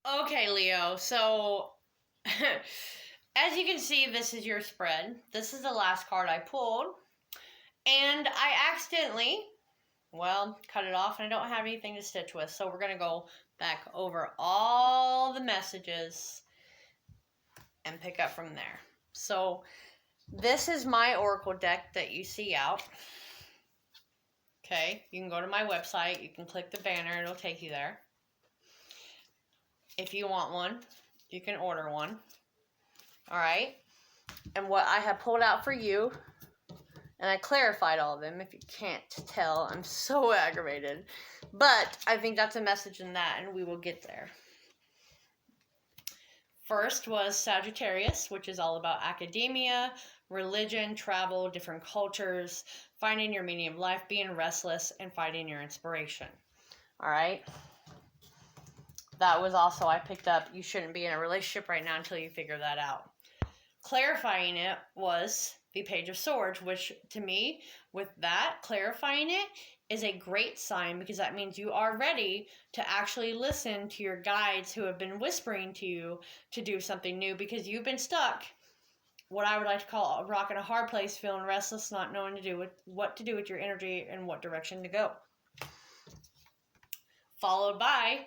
Okay, Leo, so as you can see, this is your spread. This is the last card I pulled. And I accidentally, cut it off and I don't have anything to stitch with. So we're going to go back over all the messages and pick up from there. So this is my oracle deck that you see out. Okay, you can go to my website. You can click the banner. It'll take you there. If you want one, you can order one. All right. And what I have pulled out for you, and I clarified all of them. If you can't tell, I'm so aggravated. But I think that's a message in that, and we will get there. First was Sagittarius, which is all about academia, religion, travel, different cultures, finding your meaning of life, being restless, and finding your inspiration. All right. That was also, I picked up, you shouldn't be in a relationship right now until you figure that out. Clarifying it was the Page of Swords, which to me, with that, clarifying it is a great sign because that means you are ready to actually listen to your guides who have been whispering to you to do something new because you've been stuck, what I would like to call a rock in a hard place, feeling restless, not knowing what to do with your energy and what direction to go. Followed by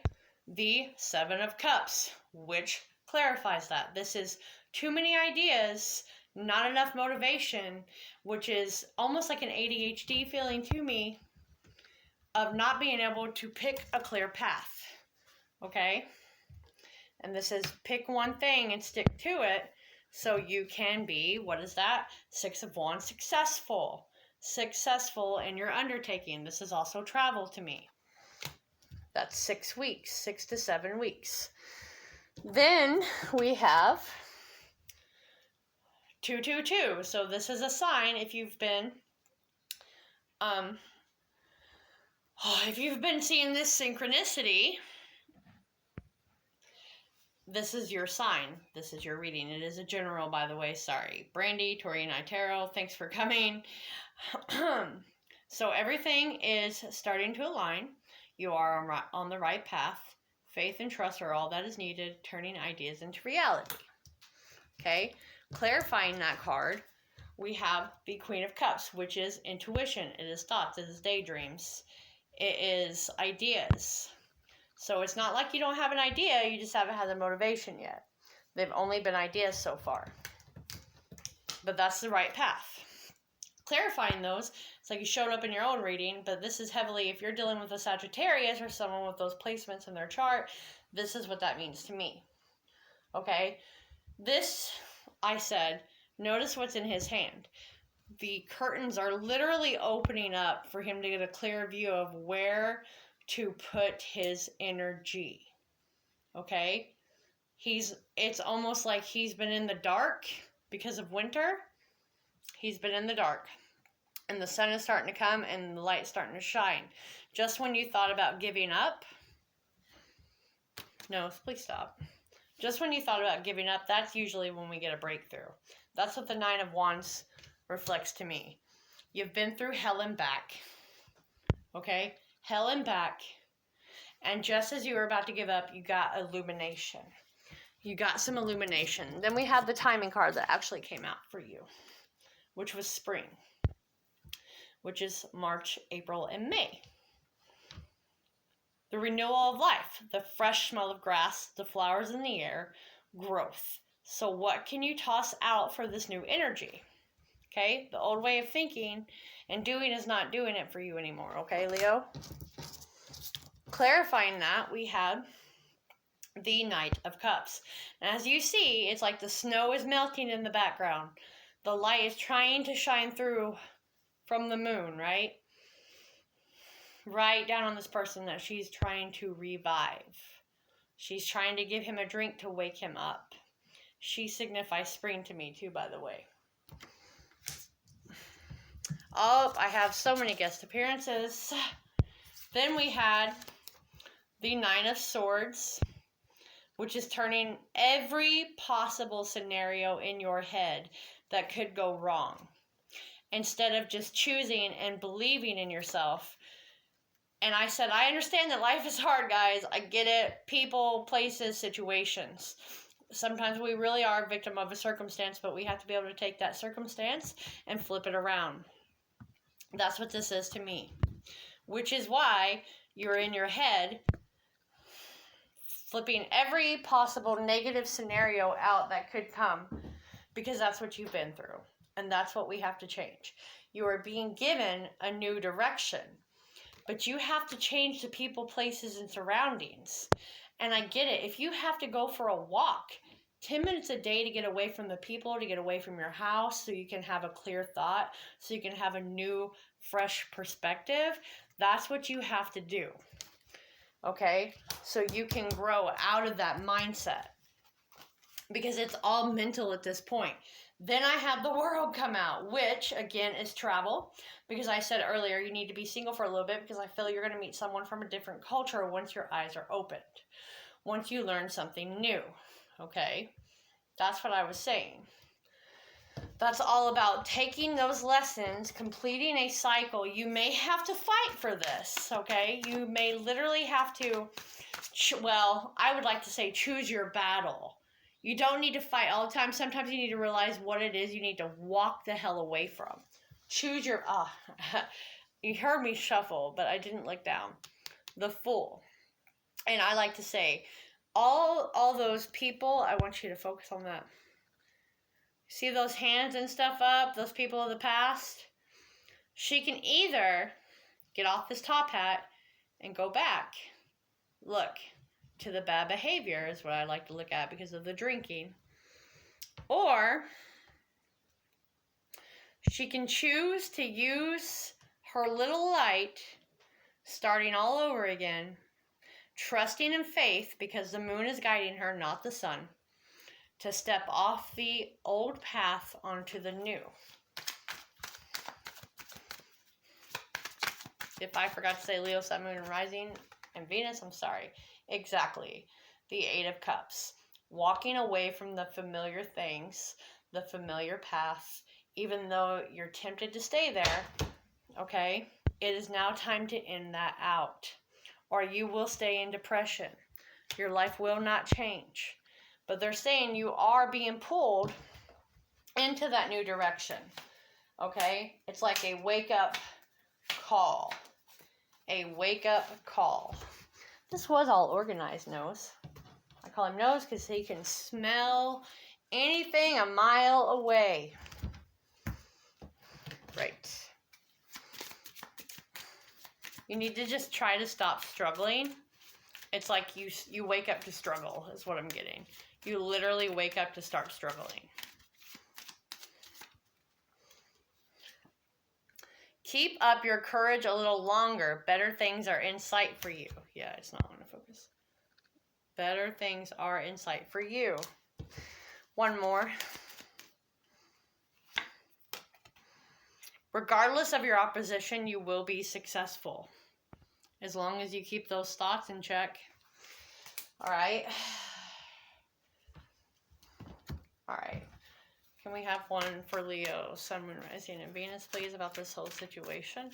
the Seven of Cups, which clarifies that. This is too many ideas, not enough motivation, which is almost like an ADHD feeling to me of not being able to pick a clear path. Okay? And this is pick one thing and stick to it so you can be, what is that? Six of Wands, successful. Successful in your undertaking. This is also travel to me. That's 6 weeks, 6 to 7 weeks. Then we have 222. So this is a sign if you've been seeing this synchronicity, this is your sign. This is your reading. It is a general, by the way. Sorry. Brandy, Tori, and Itero, thanks for coming. So everything is starting to align. You are on the right path. Faith and trust are all that is needed, turning ideas into reality. Okay? Clarifying that card, we have the Queen of Cups, which is intuition. It is thoughts. It is daydreams. It is ideas. So it's not like you don't have an idea, you just haven't had the motivation yet. They've only been ideas so far. But that's the right path. Clarifying those, it's like you showed up in your own reading, but this is heavily, if you're dealing with a Sagittarius or someone with those placements in their chart, this is what that means to me. Okay? This, I said, notice what's in his hand. The curtains are literally opening up for him to get a clear view of where to put his energy. Okay? It's almost like he's been in the dark because of winter. He's been in the dark. And the sun is starting to come and the light's starting to shine. Just when you thought about giving up. No, please stop. Just when you thought about giving up, that's usually when we get a breakthrough. That's what the Nine of Wands reflects to me. You've been through hell and back. Okay? Hell and back. And just as you were about to give up, you got illumination. You got some illumination. Then we have the timing card that actually came out for you, which was spring, which is March, April, and May. The renewal of life, the fresh smell of grass, the flowers in the air, growth. So what can you toss out for this new energy? Okay, the old way of thinking and doing is not doing it for you anymore. Okay, Leo? Clarifying that, we have the Knight of Cups. And as you see, it's like the snow is melting in the background. The light is trying to shine through from the moon, right? Right down on this person that she's trying to revive. She's trying to give him a drink to wake him up. She signifies spring to me too, by the way. Oh, I have so many guest appearances. Then we had the Nine of Swords, which is turning every possible scenario in your head that could go wrong. Instead of just choosing and believing in yourself, And I said, I understand that life is hard, guys. I get it. People, places, situations. Sometimes we really are a victim of a circumstance, but we have to be able to take that circumstance and flip it around. That's what this is to me. Which is why you're in your head flipping every possible negative scenario out that could come, because that's what you've been through. And that's what we have to change. You are being given a new direction, but you have to change the people, places, and surroundings. And I get it. If you have to go for a walk 10 minutes a day to get away from the people, to get away from your house, so you can have a clear thought, so you can have a new, fresh perspective, that's what you have to do. Okay? So you can grow out of that mindset. Because it's all mental at this point. Then I have the world come out, which, again, is travel. Because I said earlier, you need to be single for a little bit, because I feel you're going to meet someone from a different culture once your eyes are opened. Once you learn something new. Okay? That's what I was saying. That's all about taking those lessons, completing a cycle. You may have to fight for this, okay? You may literally have to, well, I would like to say choose your battle. You don't need to fight all the time. Sometimes you need to realize what it is you need to walk the hell away from. Choose your, you heard me shuffle, but I didn't look down. The Fool. And I like to say, all those people, I want you to focus on that. See those hands and stuff up, those people of the past? She can either get off this top hat and go back. Look, to the bad behavior is what I like to look at because of the drinking. Or she can choose to use her little light, starting all over again, trusting in faith because the moon is guiding her, not the sun, to step off the old path onto the new. If I forgot to say Leo, Sun, Moon, and Rising, and Venus, I'm sorry. Exactly. The Eight of Cups. Walking away from the familiar things, the familiar path, even though you're tempted to stay there, okay? It is now time to end that out, or you will stay in depression. Your life will not change. But they're saying you are being pulled into that new direction, okay? It's like a wake-up call. A wake-up call. This was all organized, Nose. I call him Nose because he can smell anything a mile away. Right. You need to just try to stop struggling. It's like you wake up to struggle is what I'm getting. You literally wake up to start struggling. Keep up your courage a little longer. Better things are in sight for you. Yeah, it's not going to focus. Better things are in sight for you. One more. Regardless of your opposition, you will be successful. As long as you keep those thoughts in check. All right. All right. Can we have one for Leo, Sun, Moon, Rising, and Venus, please, about this whole situation?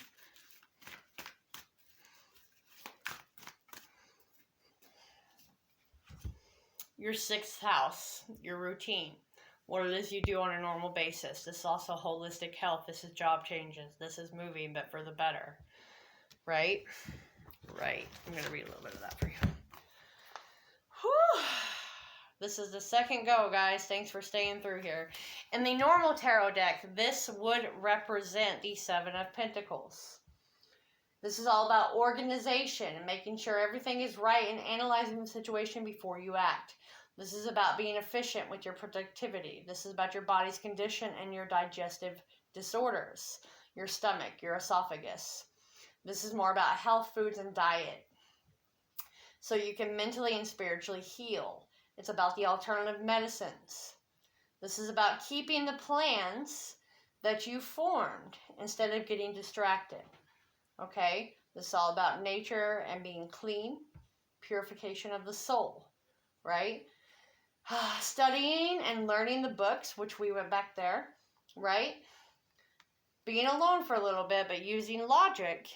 Your sixth house, your routine, what it is you do on a normal basis. This is also holistic health. This is job changes. This is moving, but for the better. Right? Right. I'm going to read a little bit of that for you. Whew. This is the second go, guys. Thanks for staying through here. In the normal tarot deck, this would represent the Seven of Pentacles. This is all about organization and making sure everything is right and analyzing the situation before you act. This is about being efficient with your productivity. This is about your body's condition and your digestive disorders, your stomach, your esophagus. This is more about health, foods, and diet. So you can mentally and spiritually heal. It's about the alternative medicines. This is about keeping the plans that you formed instead of getting distracted. Okay? This is all about nature and being clean, purification of the soul, right? Studying and learning the books, which we went back there, right? Being alone for a little bit, but using logic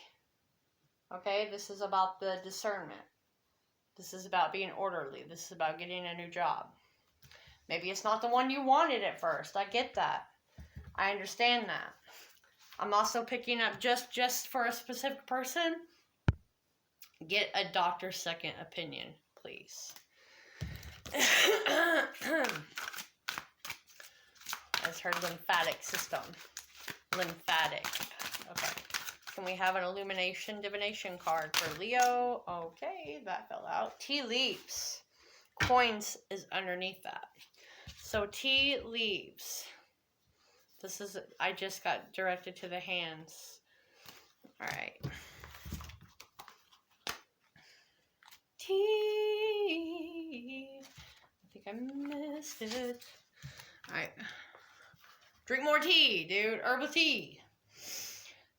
Okay, this is about the discernment. This is about being orderly. This is about getting a new job. Maybe it's not the one you wanted at first. I get that. I understand that. I'm also picking up just for a specific person. Get a doctor's second opinion, please. That's her lymphatic system. Lymphatic. Okay. Can we have an Illumination Divination card for Leo? Okay, that fell out. Tea leaves. Coins is underneath that. So tea leaves. This is, I just got directed to the hands. All right. Tea. I think I missed it. All right. Drink more tea, dude. Herbal tea.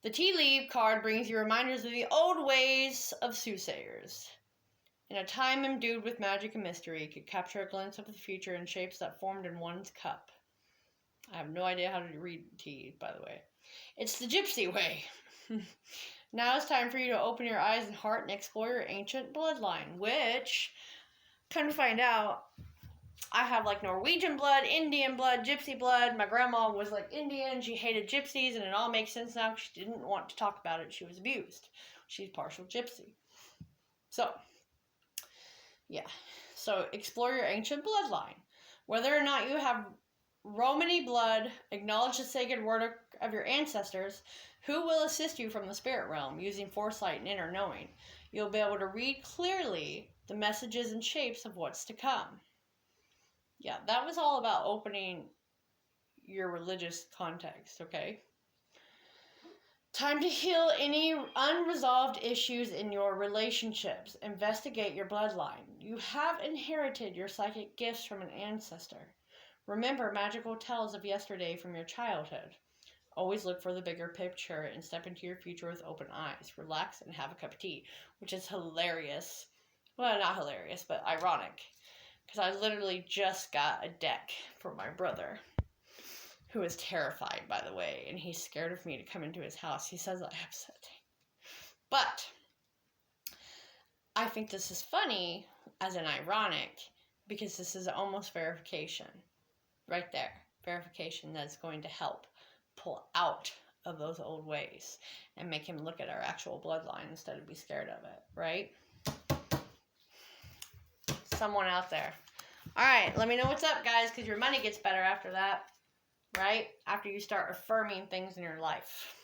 The tea leaf card brings you reminders of the old ways of soothsayers. In a time imbued with magic and mystery, it could capture a glimpse of the future in shapes that formed in one's cup. I have no idea how to read tea, by the way. It's the gypsy way. Now it's time for you to open your eyes and heart and explore your ancient bloodline, which, come to find out, I have like Norwegian blood, Indian blood, gypsy blood. My grandma was like Indian. She hated gypsies, and it all makes sense now. She didn't want to talk about it. She was abused. She's partial gypsy. So, yeah. So, explore your ancient bloodline. Whether or not you have Romany blood, acknowledge the sacred word of your ancestors, who will assist you from the spirit realm using foresight and inner knowing. You'll be able to read clearly the messages and shapes of what's to come. Yeah, that was all about opening your religious context, okay? Time to heal any unresolved issues in your relationships. Investigate your bloodline. You have inherited your psychic gifts from an ancestor. Remember magical tales of yesterday from your childhood. Always look for the bigger picture and step into your future with open eyes. Relax and have a cup of tea, which is hilarious. Well, not hilarious, but ironic. Because I literally just got a deck for my brother, who is terrified, by the way, and he's scared of me to come into his house. He says I upset him. But I think this is funny, as in ironic, because this is almost verification. Right there. Verification that's going to help pull out of those old ways and make him look at our actual bloodline instead of be scared of it, right? Someone out there. All right, let me know what's up, guys, because your money gets better after that, right? After you start affirming things in your life.